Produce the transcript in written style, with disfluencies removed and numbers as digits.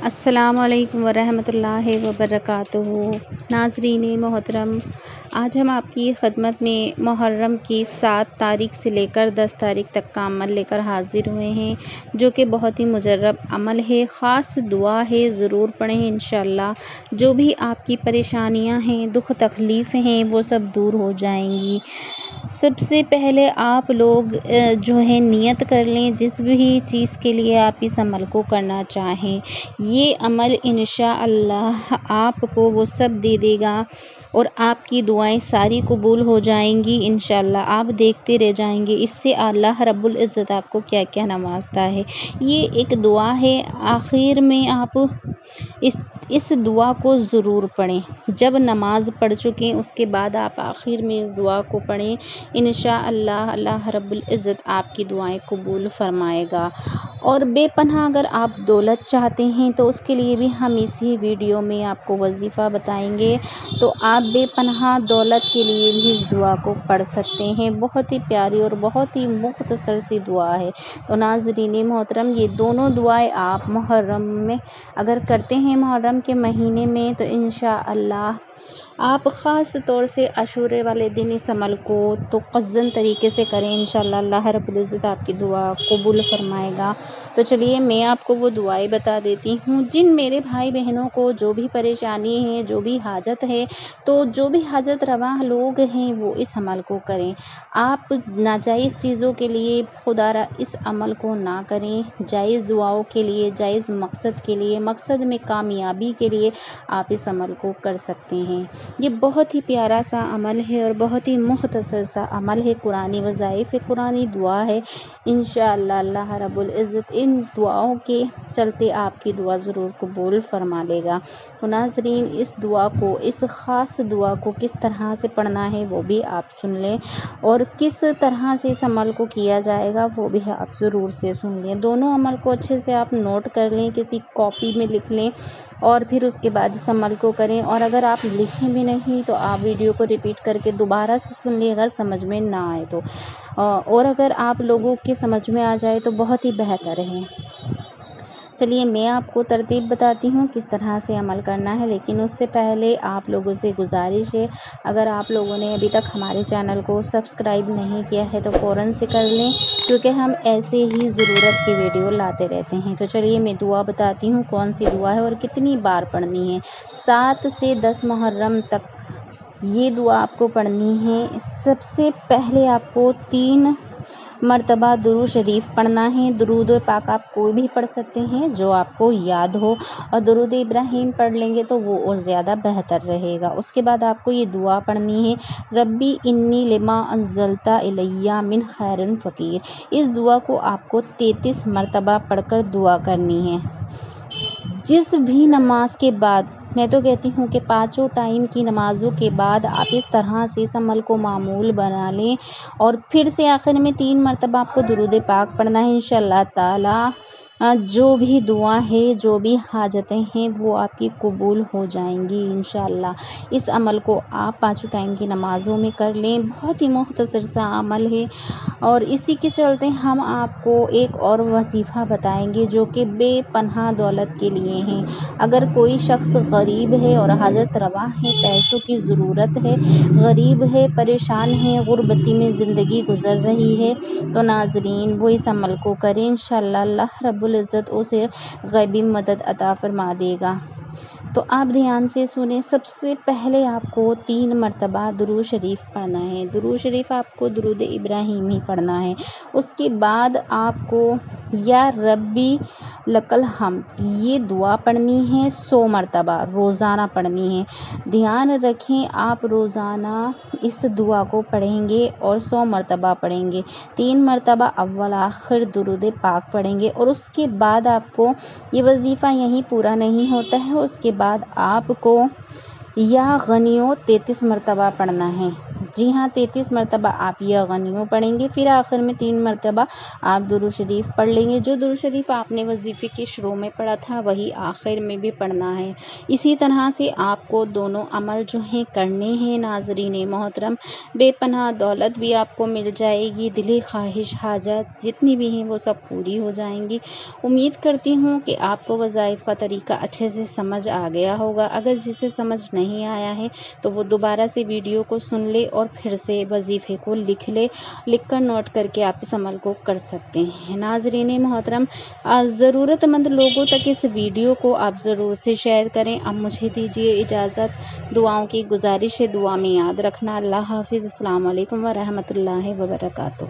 السلام علیکم ورحمۃ اللہ وبرکاتہ۔ ناظرین محترم، آج ہم آپ کی خدمت میں محرم کی 7 تاریخ سے لے کر 10 تاریخ تک کا عمل لے کر حاضر ہوئے ہیں، جو کہ بہت ہی مجرب عمل ہے۔ خاص دعا ہے، ضرور پڑھیں انشاءاللہ۔ جو بھی آپ کی پریشانیاں ہیں، دکھ تکلیف ہیں، وہ سب دور ہو جائیں گی۔ سب سے پہلے آپ لوگ جو ہے نیت کر لیں، جس بھی چیز کے لیے آپ اس عمل کو کرنا چاہیں۔ یہ عمل انشاءاللہ آپ کو وہ سب دے دے گا اور آپ کی دعائیں ساری قبول ہو جائیں گی انشاءاللہ۔ آپ دیکھتے رہ جائیں گے اس سے اللہ رب العزت آپ کو کیا کیا نوازتا ہے۔ یہ ایک دعا ہے، آخر میں آپ اس دعا کو ضرور پڑھیں۔ جب نماز پڑھ چکیں اس کے بعد آپ آخر میں اس دعا کو پڑھیں، انشاءاللہ اللہ رب العزت آپ کی دعائیں قبول فرمائے گا۔ اور بے پناہ اگر آپ دولت چاہتے ہیں تو اس کے لیے بھی ہم اسی ویڈیو میں آپ کو وظیفہ بتائیں گے، تو آپ بے پناہ دولت کے لیے بھی اس دعا کو پڑھ سکتے ہیں۔ بہت ہی پیاری اور بہت ہی مختصر سی دعا ہے۔ تو ناظرین محترم، یہ دونوں دعائیں آپ محرم میں اگر کرتے ہیں، محرم کے مہینے میں، تو انشاءاللہ آپ خاص طور سے عاشورے والے دن اس عمل کو تو قصداً طریقے سے کریں، انشاءاللہ اللہ رب العزت آپ کی دعا قبول فرمائے گا۔ تو چلیے میں آپ کو وہ دعائیں بتا دیتی ہوں، جن میرے بھائی بہنوں کو جو بھی پریشانی ہے، جو بھی حاجت ہے، تو جو بھی حاجت رواں لوگ ہیں وہ اس عمل کو کریں۔ آپ ناجائز چیزوں کے لیے خدا را اس عمل کو نہ کریں، جائز دعاؤں کے لیے، جائز مقصد کے لیے، مقصد میں کامیابی کے لیے آپ اس عمل کو کر سکتے ہیں۔ یہ بہت ہی پیارا سا عمل ہے اور بہت ہی مختصر سا عمل ہے، قرآنی وظائف ہے، قرآنی دعا ہے۔ انشاءاللہ اللہ رب العزت ان دعاؤں کے چلتے آپ کی دعا ضرور قبول فرما لے گا۔ تو ناظرین، اس دعا کو، اس خاص دعا کو کس طرح سے پڑھنا ہے وہ بھی آپ سن لیں، اور کس طرح سے اس عمل کو کیا جائے گا وہ بھی آپ ضرور سے سن لیں۔ دونوں عمل کو اچھے سے آپ نوٹ کر لیں، کسی کاپی میں لکھ لیں اور پھر اس کے بعد اس عمل کو کریں۔ اور اگر آپ لکھیں بھی نہیں تو آپ ویڈیو کو ریپیٹ کر کے دوبارہ سے سن لیں اگر سمجھ میں نہ آئے تو، اور اگر آپ لوگوں کے سمجھ میں آ جائے تو بہت ہی بہتر ہے۔ چلیے میں آپ کو ترتیب بتاتی ہوں کس طرح سے عمل کرنا ہے، لیکن اس سے پہلے آپ لوگوں سے گزارش ہے، اگر آپ لوگوں نے ابھی تک ہمارے چینل کو سبسکرائب نہیں کیا ہے تو فوراً سے کر لیں، کیونکہ ہم ایسے ہی ضرورت کی ویڈیو لاتے رہتے ہیں۔ تو چلیے میں دعا بتاتی ہوں کون سی دعا ہے اور کتنی بار پڑھنی ہے۔ 7 سے 10 محرم تک یہ دعا آپ کو پڑھنی ہے۔ سب سے پہلے آپ کو 3 مرتبہ درود شریف پڑھنا ہے۔ درود پاک آپ کوئی بھی پڑھ سکتے ہیں جو آپ کو یاد ہو، اور درود ابراہیم پڑھ لیں گے تو وہ اور زیادہ بہتر رہے گا۔ اس کے بعد آپ کو یہ دعا پڑھنی ہے، ربی انی لما انزلت الی من خیر فقیر۔ اس دعا کو آپ کو 33 مرتبہ پڑھ کر دعا کرنی ہے۔ جس بھی نماز کے بعد، میں تو کہتی ہوں کہ 5 ٹائم کی نمازوں کے بعد آپ اس طرح سے اس عمل کو معمول بنا لیں، اور پھر سے آخر میں 3 مرتبہ آپ کو درود پاک پڑھنا ہے۔ انشاءاللہ تعالی جو بھی دعا ہے، جو بھی حاجتیں ہیں وہ آپ کی قبول ہو جائیں گی انشاءاللہ۔ اس عمل کو آپ 5 ٹائم کی نمازوں میں کر لیں، بہت ہی مختصر سا عمل ہے۔ اور اسی کے چلتے ہم آپ کو ایک اور وظیفہ بتائیں گے جو کہ بے پناہ دولت کے لیے ہیں۔ اگر کوئی شخص غریب ہے اور حاجت روا ہے، پیسوں کی ضرورت ہے، غریب ہے، پریشان ہے، غربتی میں زندگی گزر رہی ہے، تو ناظرین وہ اس عمل کو کریں، انشاءاللہ اللہ رب العزت اسے غیبی مدد عطا فرما دے گا۔ تو آپ دھیان سے سنیں، سب سے پہلے آپ کو 3 مرتبہ درود شریف پڑھنا ہے۔ درود شریف آپ کو درود ابراہیم ہی پڑھنا ہے۔ اس کے بعد آپ کو یا ربی لک الحمد یہ دعا پڑھنی ہے 100 مرتبہ، روزانہ پڑھنی ہے۔ دھیان رکھیں آپ روزانہ اس دعا کو پڑھیں گے اور 100 مرتبہ پڑھیں گے۔ 3 مرتبہ اول آخر درود پاک پڑھیں گے، اور اس کے بعد آپ کو یہ وظیفہ یہیں پورا نہیں ہوتا ہے، اس کے بعد آپ کو یا غنیوں 33 مرتبہ پڑھنا ہے۔ جی ہاں، 33 مرتبہ آپ یا غنیوں پڑھیں گے، پھر آخر میں 3 مرتبہ آپ درود شریف پڑھ لیں گے۔ جو درود شریف آپ نے وظیفے کے شروع میں پڑھا تھا وہی آخر میں بھی پڑھنا ہے۔ اسی طرح سے آپ کو دونوں عمل جو ہیں کرنے ہیں ناظرین محترم۔ بے پناہ دولت بھی آپ کو مل جائے گی، دلی خواہش حاجت جتنی بھی ہیں وہ سب پوری ہو جائیں گی۔ امید کرتی ہوں کہ آپ کو وظائف کا طریقہ اچھے سے سمجھ آ گیا ہوگا۔ اگر جسے سمجھ نہیں آیا ہے تو وہ دوبارہ سے ویڈیو کو سن لے اور پھر سے وظیفے کو لکھ لے، لکھ کر نوٹ کر کے آپ اس عمل کو کر سکتے ہیں۔ ناظرین محترم، ضرورت مند لوگوں تک اس ویڈیو کو آپ ضرور سے شیئر کریں۔ اب مجھے دیجیے اجازت، دعاؤں کی گزارش ہے، دعا میں یاد رکھنا۔ اللہ حافظ۔ السلام علیکم ورحمۃ اللہ وبرکاتہ۔